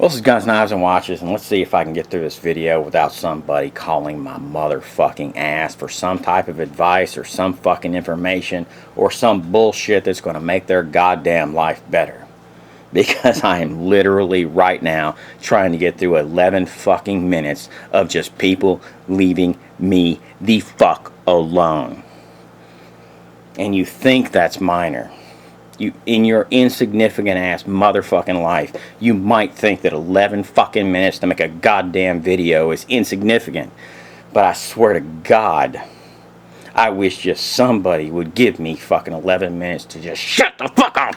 Well, this is Guns, Knives, and Watches, and let's see if I can get through this video without somebody calling my motherfucking ass for some type of advice or some fucking information or some bullshit that's going to make their goddamn life better. Because I am literally right now trying to get through 11 fucking minutes of just people leaving me the fuck alone. And you think that's minor. You, in your insignificant ass motherfucking life, you might think that 11 fucking minutes to make a goddamn video is insignificant. But I swear to God, I wish just somebody would give me fucking 11 minutes to just shut the fuck up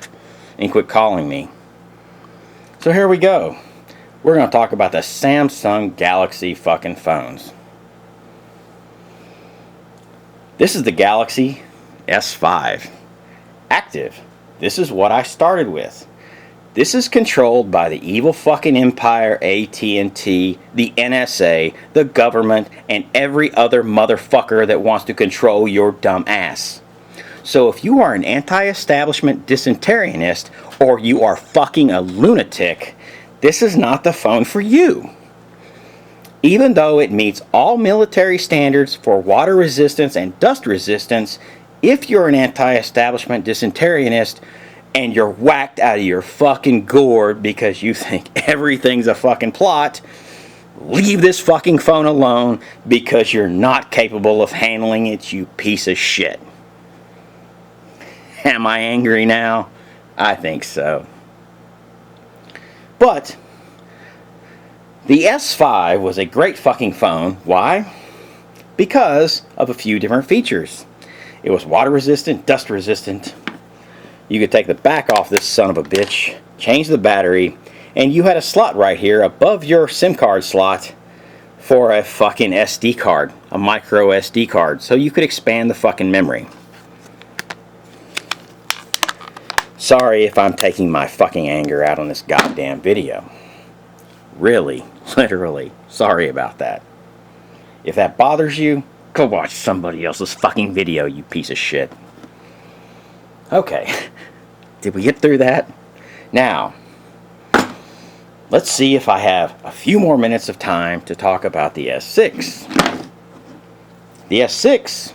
and quit calling me. So here we go. We're going to talk about the Samsung Galaxy fucking phones. This is the Galaxy S5 Active. This is what I started with. This is controlled by the evil fucking empire AT&T, the NSA, the government, and every other motherfucker that wants to control your dumb ass. So if you are an anti-establishment dysenterianist or you are fucking a lunatic, this is not the phone for you. Even though it meets all military standards for water resistance and dust resistance, if you're an anti-establishment dysenterianist and you're whacked out of your fucking gourd because you think everything's a fucking plot, leave this fucking phone alone because you're not capable of handling it, you piece of shit. Am I angry now? I think so. But the S5 was a great fucking phone. Why? Because of a few different features. It was water resistant, dust resistant. You could take the back off this son of a bitch, change the battery, and you had a slot right here above your SIM card slot for a fucking SD card, a micro SD card, so you could expand the fucking memory. Sorry if I'm taking my fucking anger out on this goddamn video. Really, literally, sorry about that. If that bothers you, go watch somebody else's fucking video, you piece of shit. Okay, did we get through that? Now, let's see if I have a few more minutes of time to talk about the S6. The S6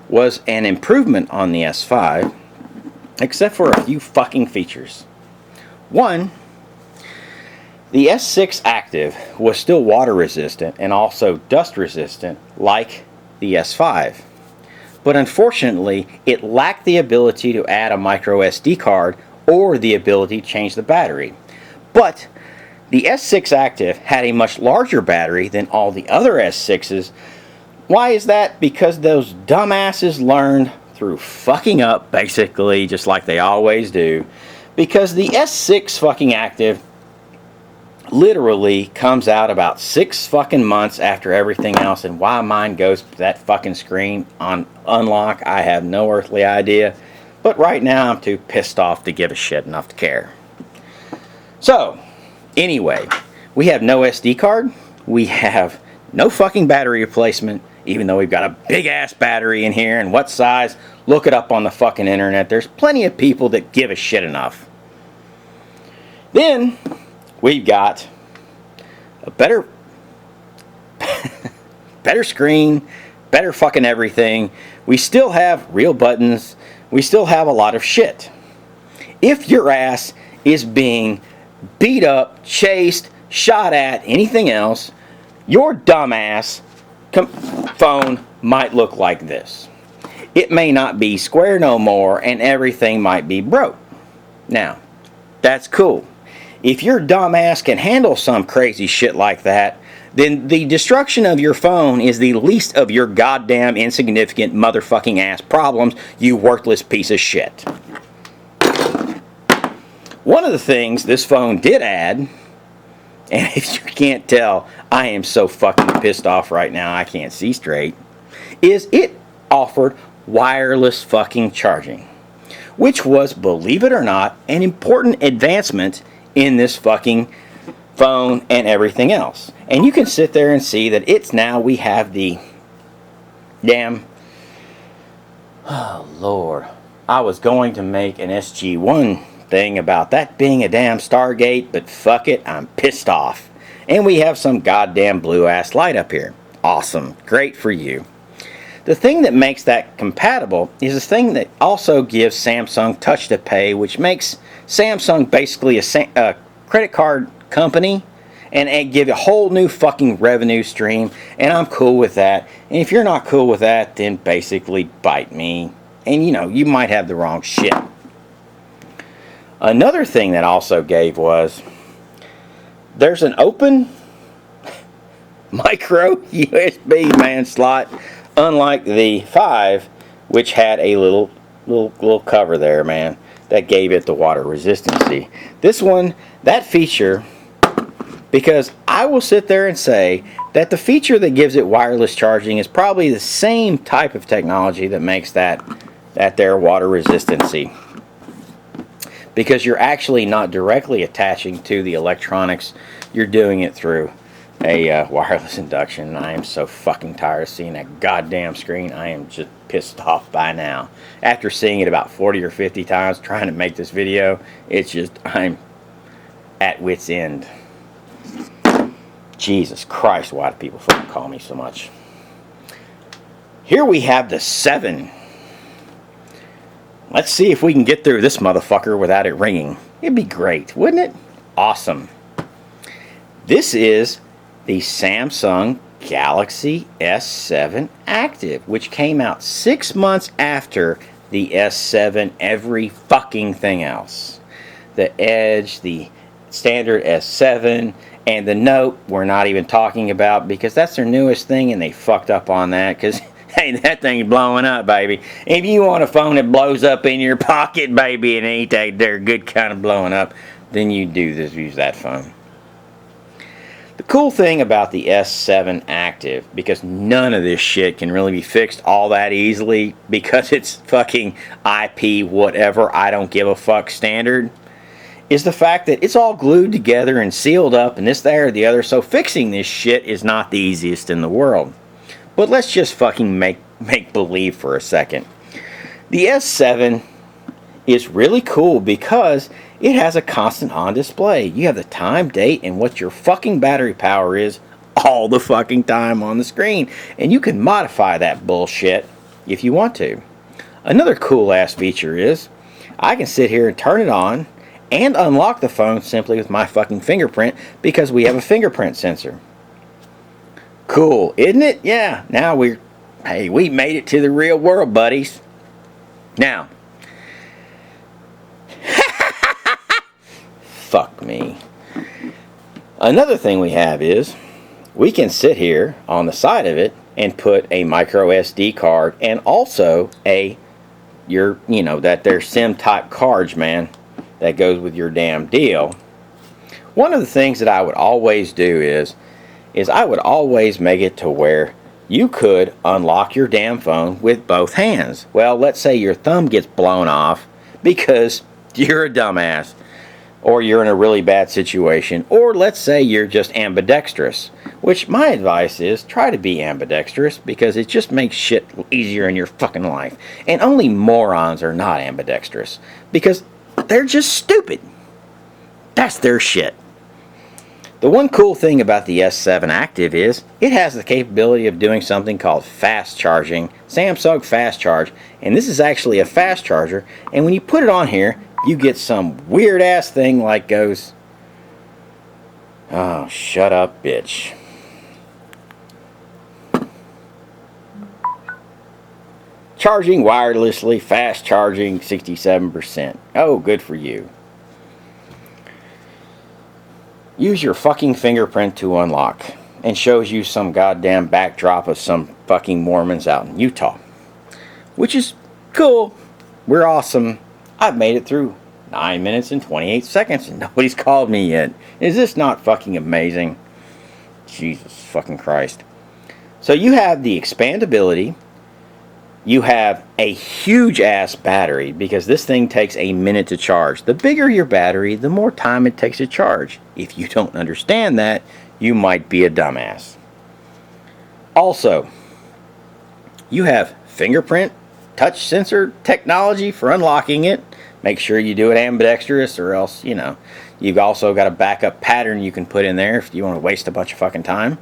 was an improvement on the S5, except for a few fucking features. One, the S6 Active was still water resistant and also dust resistant like the S5. But unfortunately, it lacked the ability to add a micro SD card or the ability to change the battery. But the S6 Active had a much larger battery than all the other S6s. Why is that? Because those dumbasses learned through fucking up, basically, just like they always do. Because the S6 fucking Active literally comes out about 6 fucking months after everything else, and why mine goes to that fucking screen on unlock, I have no earthly idea. But right now I'm too pissed off to give a shit enough to care. So, anyway, we have no SD card, we have no fucking battery replacement, even though we've got a big ass battery in here, and what size, look it up on the fucking internet. There's plenty of people that give a shit enough. Then we've got a better screen, better fucking everything. We still have real buttons. We still have a lot of shit. If your ass is being beat up, chased, shot at, anything else, your dumbass phone might look like this. It may not be square no more and everything might be broke. Now, that's cool. If your dumbass can handle some crazy shit like that, then the destruction of your phone is the least of your goddamn insignificant motherfucking ass problems, you worthless piece of shit. One of the things this phone did add, and if you can't tell, I am so fucking pissed off right now I can't see straight, is it offered wireless fucking charging, which was, believe it or not, an important advancement in this fucking phone and everything else. And you can sit there and see that it's now, we have the damn, oh Lord, I was going to make an SG1 thing about that being a damn Stargate, but fuck it, I'm pissed off. And we have some goddamn blue ass light up here. Awesome. Great for you. The thing that makes that compatible is this thing that also gives Samsung Touch to Pay, which makes Samsung basically a credit card company and give a whole new fucking revenue stream, and I'm cool with that. And if you're not cool with that, then basically bite me. And you know, you might have the wrong shit. Another thing that also gave was there's an open micro USB man slot, unlike the 5, which had a little cover there, man, that gave it the water resistancy. This one, that feature, because I will sit there and say that the feature that gives it wireless charging is probably the same type of technology that makes that there water resistancy. Because you're actually not directly attaching to the electronics, you're doing it through a wireless induction. I am so fucking tired of seeing that goddamn screen. I am just pissed off by now. After seeing it about 40 or 50 times trying to make this video, it's just, I'm at wit's end. Jesus Christ, why do people fucking call me so much? Here we have the 7. Let's see if we can get through this motherfucker without it ringing. It'd be great, wouldn't it? Awesome. This is the Samsung Galaxy S7 Active, which came out 6 months after the S7 every fucking thing else. The Edge, the standard S7, and the Note we're not even talking about because that's their newest thing and they fucked up on that because hey, that thing's blowing up, baby. If you want a phone that blows up in your pocket, baby, and ain't that they're good kind of blowing up, then you do this, use that phone. The cool thing about the S7 Active, because none of this shit can really be fixed all that easily because it's fucking IP whatever, I don't give a fuck standard, is the fact that it's all glued together and sealed up and this, that, or the other, so fixing this shit is not the easiest in the world. But let's just fucking make believe for a second. The S7 is really cool because it has a constant on display. You have the time, date, and what your fucking battery power is all the fucking time on the screen. And you can modify that bullshit if you want to. Another cool ass feature is I can sit here and turn it on and unlock the phone simply with my fucking fingerprint because we have a fingerprint sensor. Cool, isn't it? Yeah, now we made it to the real world, buddies. Now, fuck me. Another thing we have is we can sit here on the side of it and put a micro SD card and also that their SIM type cards, man, that goes with your damn deal. One of the things that I would always do is I would always make it to where you could unlock your damn phone with both hands. Well, let's say your thumb gets blown off because you're a dumbass or you're in a really bad situation, or let's say you're just ambidextrous, which my advice is try to be ambidextrous because it just makes shit easier in your fucking life. And only morons are not ambidextrous because they're just stupid. That's their shit. The one cool thing about the S7 Active is it has the capability of doing something called fast charging, Samsung Fast Charge, and this is actually a fast charger, and when you put it on here, you get some weird ass thing like goes, oh, shut up, bitch. Charging wirelessly, fast charging, 67%. Oh, good for you. Use your fucking fingerprint to unlock and shows you some goddamn backdrop of some fucking Mormons out in Utah, which is cool. We're awesome. I've made it through 9 minutes and 28 seconds and nobody's called me yet. Is this not fucking amazing? Jesus fucking Christ. So you have the expandability. You have a huge ass battery because this thing takes a minute to charge. The bigger your battery, the more time it takes to charge. If you don't understand that, you might be a dumbass. Also, you have fingerprint touch sensor technology for unlocking it. Make sure you do it ambidextrous, or else, you know, you've also got a backup pattern you can put in there if you want to waste a bunch of fucking time.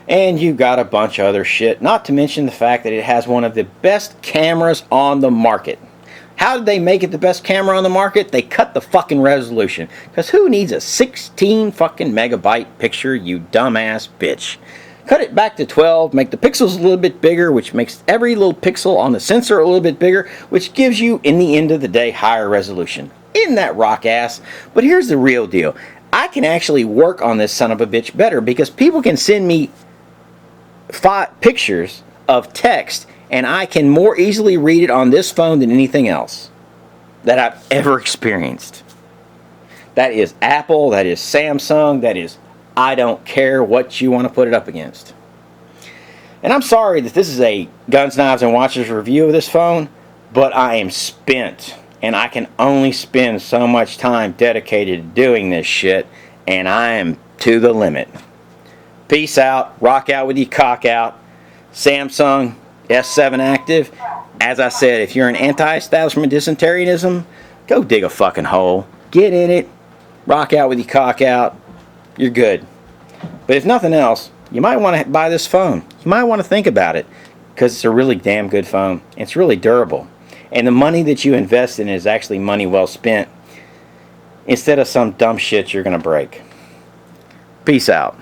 And you've got a bunch of other shit, not to mention the fact that it has one of the best cameras on the market. How did they make it the best camera on the market? They cut the fucking resolution. Because who needs a 16 fucking megabyte picture, you dumbass bitch? Cut it back to 12, make the pixels a little bit bigger, which makes every little pixel on the sensor a little bit bigger, which gives you, in the end of the day, higher resolution. Isn't that rock ass? But here's the real deal. I can actually work on this son of a bitch better because people can send me 5 pictures of text and I can more easily read it on this phone than anything else that I've ever experienced. That is Apple, that is Samsung, that is, I don't care what you want to put it up against. And I'm sorry that this is a Guns, Knives, and Watches review of this phone, but I am spent. And I can only spend so much time dedicated to doing this shit, and I am to the limit. Peace out. Rock out with your cock out. Samsung S7 Active. As I said, if you're an anti-establishment dysenterianism, go dig a fucking hole. Get in it. Rock out with your cock out. You're good. But if nothing else, you might want to buy this phone. You might want to think about it because it's a really damn good phone. It's really durable. And the money that you invest in is actually money well spent instead of some dumb shit you're going to break. Peace out.